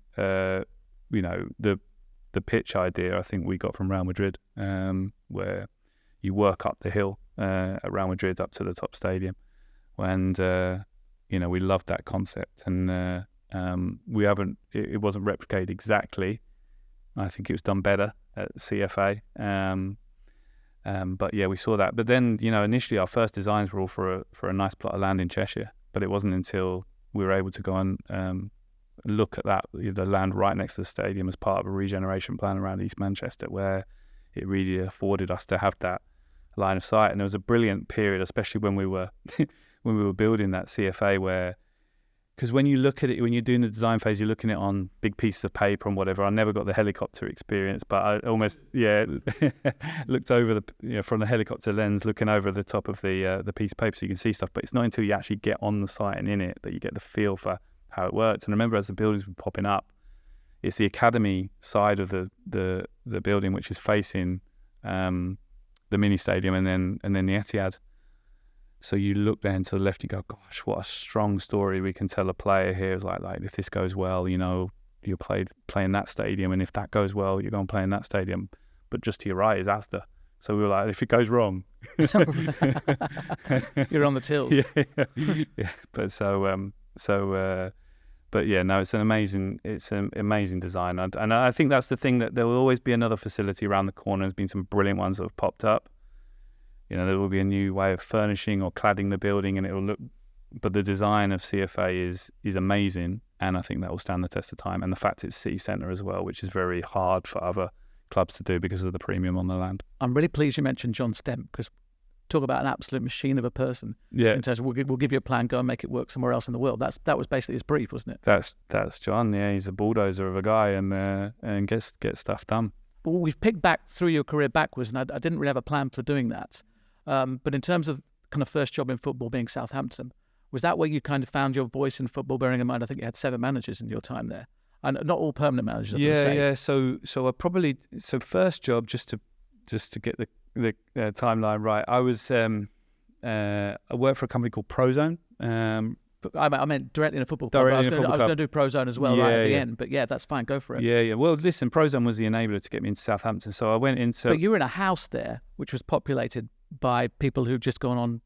the pitch idea, I think we got from Real Madrid, where you work up the hill at Real Madrid up to the top stadium. And we loved that concept, and it wasn't replicated exactly. I think it was done better at CFA, but yeah, we saw that. But then initially our first designs were all for a nice plot of land in Cheshire, but it wasn't until we were able to go and look at the land right next to the stadium as part of a regeneration plan around East Manchester, where it really afforded us to have that line of sight. And there was a brilliant period, especially when we were building that CFA, because when you look at it, when you're doing the design phase, you're looking at it on big pieces of paper and whatever. I never got the helicopter experience, but I almost looked over from the helicopter lens, looking over the top of the piece of paper, so you can see stuff. But it's not until you actually get on the site and in it that you get the feel for how it works. And I remember as the buildings were popping up, it's the academy side of the building which is facing the mini stadium and then the Etihad. So you look then to the left, you go, gosh, what a strong story we can tell a player here. It's like if this goes well, you're playing that stadium, and if that goes well, you're going to play in that stadium. But just to your right is Asda. So we were like, if it goes wrong, you're on the tills. Yeah. But it's an amazing design, and I think that's the thing, that there will always be another facility around the corner. There's been some brilliant ones that have popped up. There will be a new way of furnishing or cladding the building, and it will look. But the design of CFA is amazing, and I think that will stand the test of time. And the fact it's city centre as well, which is very hard for other clubs to do because of the premium on the land. I'm really pleased you mentioned John Stemp, because talk about an absolute machine of a person. Yeah. In terms of we'll give you a plan, go and make it work somewhere else in the world. That was basically his brief, wasn't it? That's John. Yeah, he's a bulldozer of a guy, and gets stuff done. Well, we've picked back through your career backwards, and I didn't really have a plan for doing that. But in terms of kind of first job in football being Southampton, was that where you kind of found your voice in football, bearing in mind I think you had 7 managers in your time there? And not all permanent managers. Yeah. So I probably first job, just to get the timeline right. I was I worked for a company called ProZone. I meant directly in a football club. I was going to do ProZone as well at the end, but yeah, that's fine. Go for it. Yeah. Well, listen, ProZone was the enabler to get me into Southampton. So I went into. But you were in a house there, which was populated by people who'd just gone on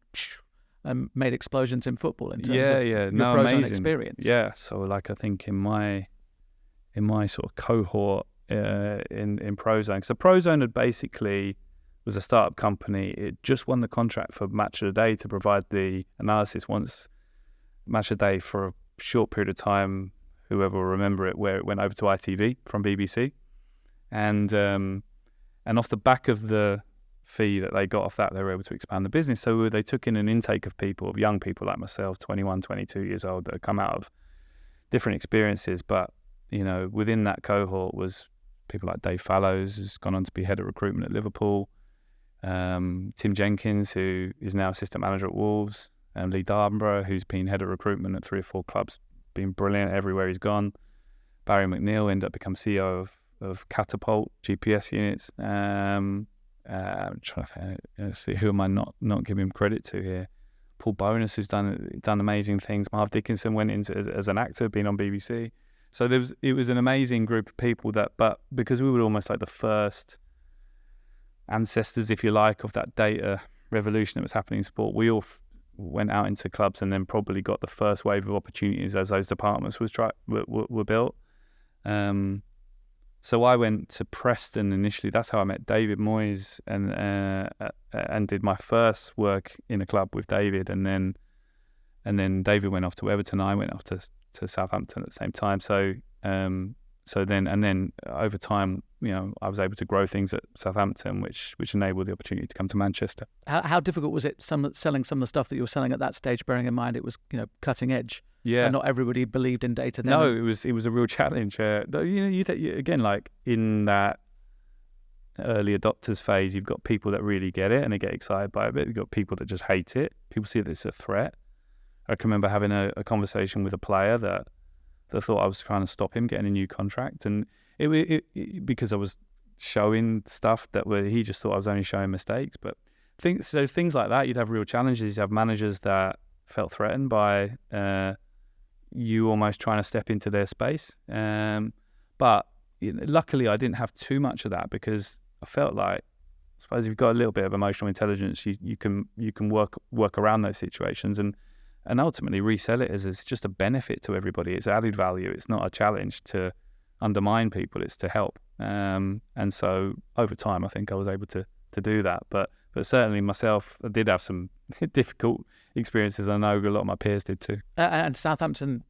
and made explosions in football in terms of your ProZone experience. Yeah. So I think in my sort of cohort in ProZone. So ProZone had basically was a startup company. It just won the contract for Match of the Day to provide the analysis once Match of the Day for a short period of time. Whoever will remember it, where it went over to ITV from BBC, and off the back of the fee that they got off that, they were able to expand the business. So they took in an intake of young people like myself, 21, 22 years old, that had come out of different experiences, but within that cohort was people like Dave Fallows, who's gone on to be head of recruitment at Liverpool. Tim Jenkins, who is now assistant manager at Wolves. Lee Darbenborough, who's been head of recruitment at 3 or 4 clubs, been brilliant everywhere he's gone. Barry McNeil ended up becoming CEO of Catapult GPS units. I'm trying to see who am I not giving him credit to here. Paul Bonus, who's done amazing things. Marv Dickinson went into as an actor, been on BBC. So it was an amazing group of people but because we were almost like the first ancestors, if you like, of that data revolution that was happening in sport, we all went out into clubs and then probably got the first wave of opportunities as those departments were built. So I went to Preston initially. That's how I met David Moyes and did my first work in a club with David, and then David went off to Everton. I went off to Southampton at the same time. So then over time, I was able to grow things at Southampton, which enabled the opportunity to come to Manchester. How difficult was it selling some of the stuff that you were selling at that stage, bearing in mind it was cutting edge? Yeah, and not everybody believed in data then. No, it was a real challenge. You again, like in that early adopters phase, you've got people that really get it and they get excited by it. You've got people that just hate it. People see it as a threat. I can remember having a conversation with a player that thought I was trying to stop him getting a new contract, and it because I was showing stuff he just thought I was only showing mistakes. But things like that, you'd have real challenges. You have managers that felt threatened by you almost trying to step into their space. But luckily, I didn't have too much of that because I felt like, I suppose, if you've got a little bit of emotional intelligence, you can work around those situations and ultimately resell it as just a benefit to everybody. It's added value. It's not a challenge to undermine people. It's to help. And so over time, I think I was able to do that. But certainly myself, I did have some difficult experiences. I know a lot of my peers did too. And Southampton,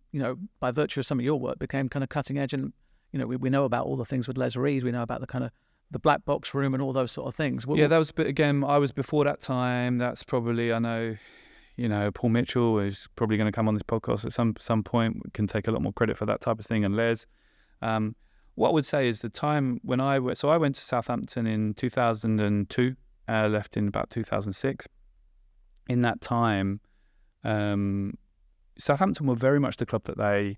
by virtue of some of your work, became kind of cutting edge. And we know about all the things with Les Reed. We know about the kind of the black box room and all those sort of things. That was, but again, I was before that time. That's probably, I know, Paul Mitchell is probably going to come on this podcast at some point, can take a lot more credit for that type of thing. And Les, what I would say is the time when I went to Southampton in 2002, left in about 2006. In that time, Southampton were very much the club that they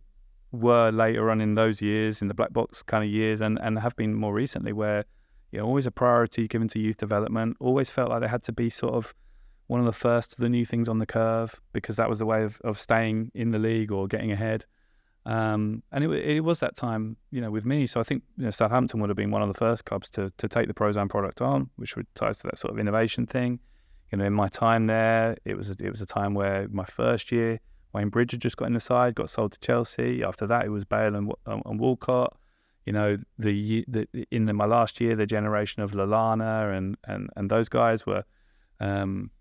were later on in those years, in the black box kind of years, and have been more recently, where always a priority given to youth development. Always felt like they had to be sort of one of the first to the new things on the curve, because that was the way of staying in the league or getting ahead. And it was that time, with me. So I think Southampton would have been one of the first clubs to take the ProZone product on, which would ties to that sort of innovation thing. In my time there, it was a time where my first year, Wayne Bridge had just got in the side, got sold to Chelsea. After that, it was Bale and Walcott. My last year, the generation of Lallana and those guys were Nathan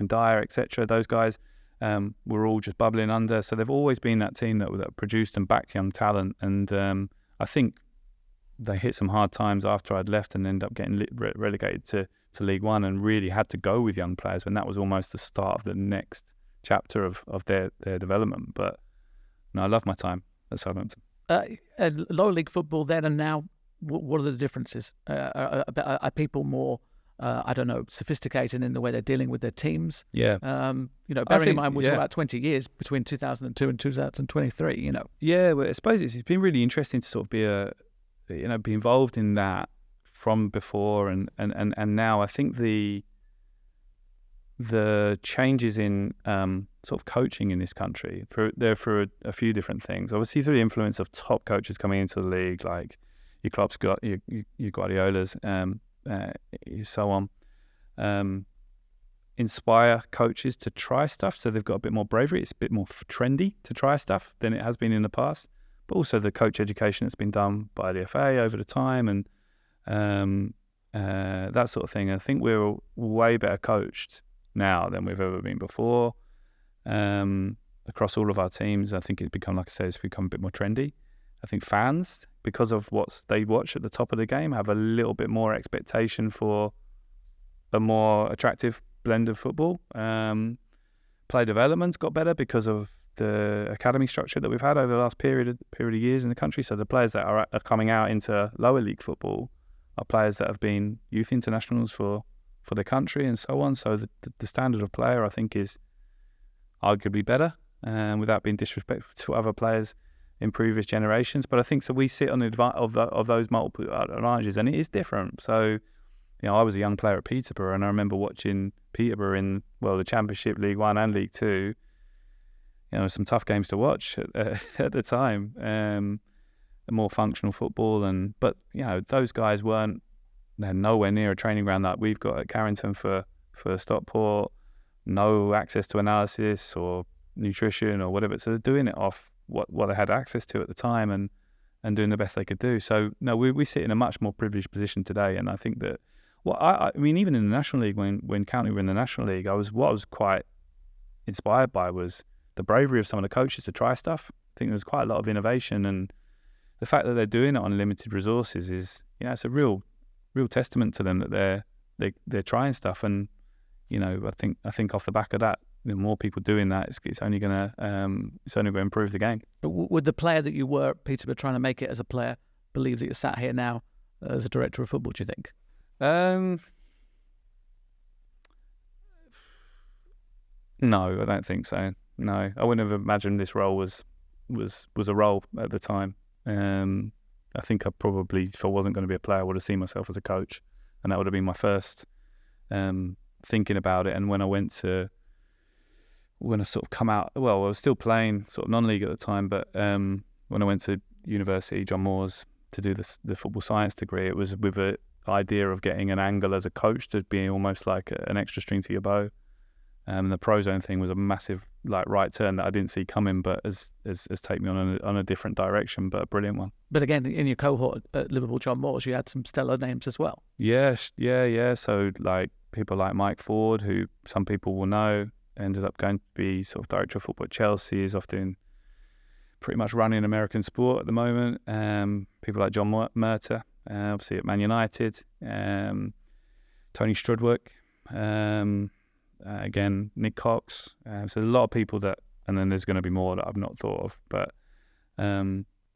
Dyer, etc. Those guys were all just bubbling under. So they've always been that team that produced and backed young talent. And I think they hit some hard times after I'd left and ended up getting relegated to League One, and really had to go with young players when that was almost the start of the next chapter of their development. But I love my time at Southampton. Lower league football then and now, what are the differences? Are people more sophisticated in the way they're dealing with their teams? Yeah. Bearing in mind we're talking about 20 years between 2002 and 2023. Yeah, well, I suppose it's been really interesting to sort of be involved in that from before and now. I think the changes in sort of coaching in this country for a few different things. Obviously, through the influence of top coaches coming into the league, like your Klopp's got your Guardiolas, so on. Inspire coaches to try stuff, so they've got a bit more bravery. It's a bit more trendy to try stuff than it has been in the past. But also the coach education that's been done by the FA over the time, and that sort of thing. I think we're way better coached now than we've ever been before. Across all of our teams, I think it's become a bit more trendy. I think fans, because of what they watch at the top of the game, have a little bit more expectation for a more attractive blend of football. Play development's got better because of the academy structure that we've had over the last period of years in the country. So the players that are coming out into lower league football are players that have been youth internationals for the country and so on. So the standard of player, I think, is arguably better, without being disrespectful to other players in previous generations. But I think so we sit on the of those multiple advantages, and it is different. So, I was a young player at Peterborough, and I remember watching Peterborough in the Championship, League One and League Two. Some tough games to watch at the time. More functional football, but those guys they're nowhere near a training ground that we've got at Carrington for Stockport. No access to analysis or nutrition or whatever. So they're doing it off what they had access to at the time and doing the best they could do. So no, we sit in a much more privileged position today, and I think that I mean, even in the National League, when County were in the National League, what I was quite inspired by was the bravery of some of the coaches to try stuff. I think there was quite a lot of innovation, and the fact that they're doing it on limited resources is, it's a real testament to them that they're trying stuff. And I think off the back of that, more people doing that, it's only going to improve the game. Would the player that you were at Peterborough trying to make it as a player believe that you're sat here now as a director of football, do you think? No, I don't think so. No, I wouldn't have imagined this role was a role at the time. I think I probably, if I wasn't going to be a player, I would have seen myself as a coach, and that would have been my first thinking about it. And when I sort of come out, I was still playing sort of non-league at the time, but when I went to university, John Moores, to do the football science degree, it was with the idea of getting an angle as a coach to be almost like an extra string to your bow. The ProZone thing was a massive right turn that I didn't see coming, but has taken me on a different direction, but a brilliant one. But again, in your cohort at Liverpool, John Moores, you had some stellar names as well. Yes, yeah. So people like Mike Ford, who some people will know, ended up going to be sort of director of football at Chelsea, is often pretty much running American sport at the moment. People like John Murtagh, obviously at Man United, Tony Strudwick, again, Nick Cox. So there's a lot of people that, and then there's going to be more that I've not thought of. But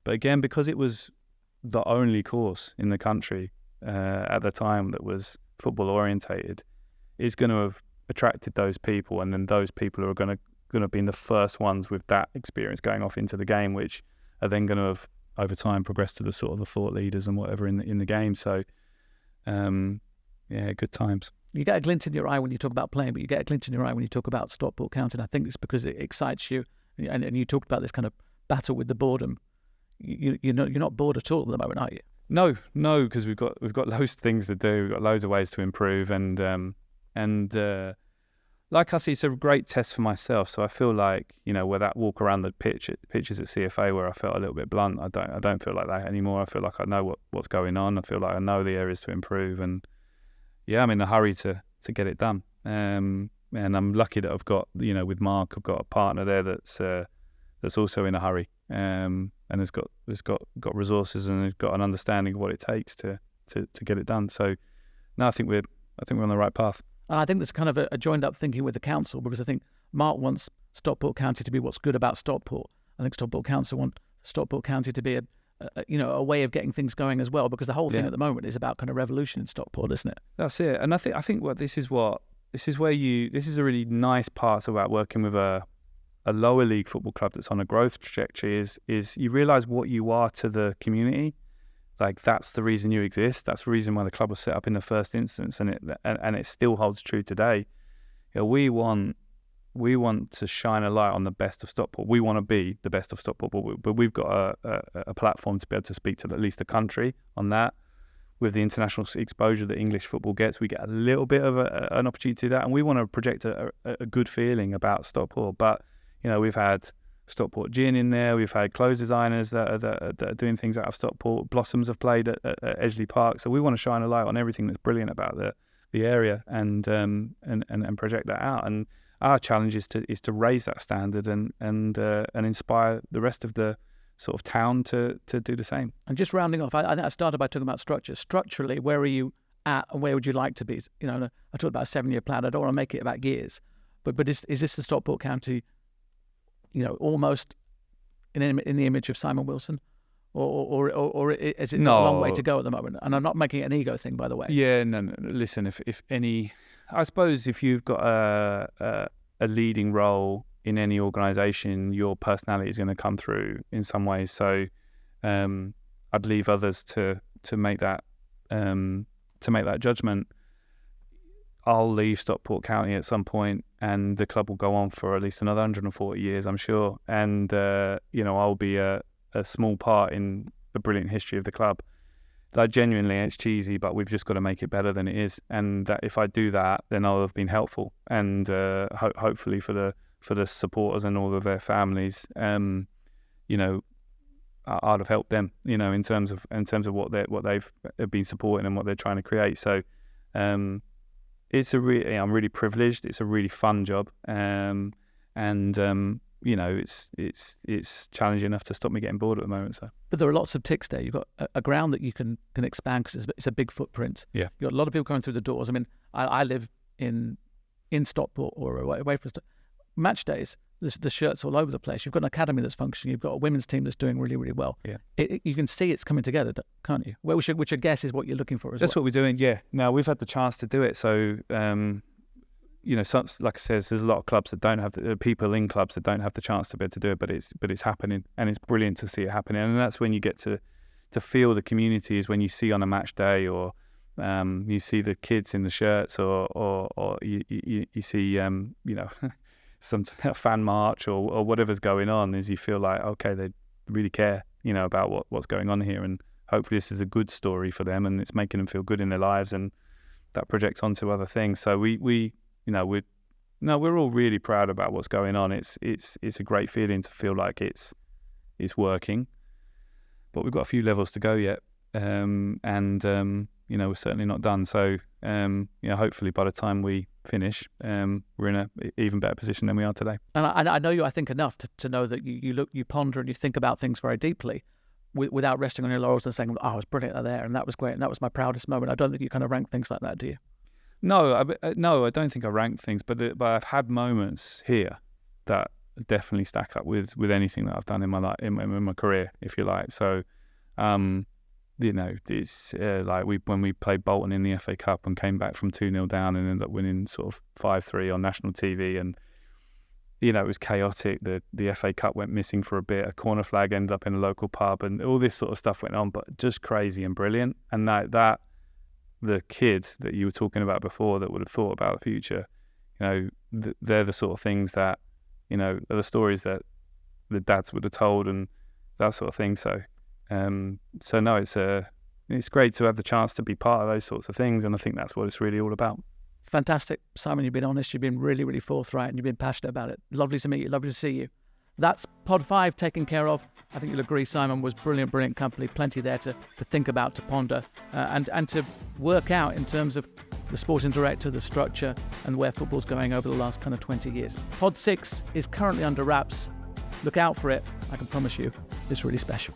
again, because it was the only course in the country at the time that was football orientated, is going to have attracted those people, and then those people are going to be the first ones with that experience going off into the game, which are then going to have over time progressed to the sort of the thought leaders and whatever in the game. So good times. You get a glint in your eye when you talk about playing, but you get a glint in your eye when you talk about Stockport County. And I think it's because it excites you, and you talked about this kind of battle with the boredom. You're not bored at all at the moment, are you? No, because we've got loads of things to do. We've got loads of ways to improve, and I think it's a great test for myself. So I feel like, where that walk around the pitches at CFA where I felt a little bit blunt, I don't feel like that anymore. I feel like I know what's going on. I feel like I know the areas to improve, and I'm in a hurry to get it done. And I'm lucky that I've got, with Mark, I've got a partner there that's also in a hurry, and has got resources and has got an understanding of what it takes to get it done. So no, I think we're on the right path. And I think there's kind of a joined up thinking with the council, because I think Mark wants Stockport County to be what's good about Stockport. I think Stockport Council want Stockport County to be a way of getting things going as well, because the whole thing at the moment is about kind of revolution in Stockport, isn't it? That's it. And I think this is a really nice part about working with a lower league football club that's on a growth trajectory is you realise what you are to the community. Like, that's the reason you exist. That's the reason why the club was set up in the first instance, and it still holds true today. We want to shine a light on the best of Stockport. We want to be the best of Stockport, but we've got a platform to be able to speak to at least the country on that. With the international exposure that English football gets, we get a little bit of an opportunity to do that, and we want to project a good feeling about Stockport. But we've had Stockport Gin in there. We've had clothes designers that are doing things out of Stockport. Blossoms have played at Edgeley Park. So we want to shine a light on everything that's brilliant about the area and project that out. And our challenge is to raise that standard and inspire the rest of the sort of town to do the same. And just rounding off, I think I started by talking about structure. Structurally, where are you at, and where would you like to be? I talked about a 7-year plan. I don't want to make it about years, but is this the Stockport County almost in the image of Simon Wilson, or is it a long way to go at the moment? And I'm not making it an ego thing, by the way. Yeah, no. Listen, if any, I suppose if you've got a leading role in any organisation, your personality is going to come through in some ways. So I'd leave others to make that judgment. I'll leave Stockport County at some point, and the club will go on for at least another 140 years, I'm sure. And I'll be a small part in the brilliant history of the club. Like, genuinely, it's cheesy, but we've just got to make it better than it is. And that if I do that, then I'll have been helpful, and hopefully for the supporters and all of their families, I'd have helped them, in terms of what they've been supporting and what they're trying to create. So I'm really privileged. It's a really fun job, it's challenging enough to stop me getting bored at the moment. So, but there are lots of ticks there. You've got a ground that you can expand because it's a big footprint. Yeah, you've got a lot of people coming through the doors. I mean, I live in Stockport or away from match days. The shirts all over the place. You've got an academy that's functioning. You've got a women's team that's doing really, really well. Yeah, you can see it's coming together, can't you? Which I guess is what you're looking for as well. That's what we're doing. Yeah. Now we've had the chance to do it. So, like I said, there's a lot of clubs that don't have people in clubs that don't have the chance to be able to do it. But it's happening, and it's brilliant to see it happening. And that's when you get to feel the community, is when you see on a match day, or you see the kids in the shirts, or you see some fan march or whatever's going on, is you feel like, okay, they really care, about what's going on here, and hopefully this is a good story for them, and it's making them feel good in their lives, and that projects onto other things. So we're all really proud about what's going on. It's a great feeling to feel like it's working, but we've got a few levels to go yet, we're certainly not done. So hopefully by the time we finish, we're in an even better position than we are today. And I know you, I think, enough to know that you ponder and you think about things very deeply, without resting on your laurels and saying, I was brilliant there, and that was great, and that was my proudest moment. I don't think you kind of rank things like that, do you? No, I don't think I rank things, but I've had moments here that definitely stack up with anything that I've done in my life, in my career, if you like. So, it's like when we played Bolton in the FA Cup and came back from 2-0 down and ended up winning sort of 5-3 on national TV, and it was chaotic. The FA Cup went missing for a bit. A corner flag ended up in a local pub, and all this sort of stuff went on, but just crazy and brilliant. And that the kids that you were talking about before that would have thought about the future, they're the sort of things that, are the stories that the dads would have told, and that sort of thing. So, no, it's great to have the chance to be part of those sorts of things, and I think that's what it's really all about. Fantastic, Simon. You've been honest. You've been really, really forthright, and you've been passionate about it. Lovely to meet you. Lovely to see you. That's Pod 5 taken care of. I think you'll agree, Simon was brilliant company. Plenty there to think about, to ponder, and to work out in terms of the sporting director, the structure, and where football's going over the last kind of 20 years. Pod 6 is currently under wraps. Look out for it. I can promise you, it's really special.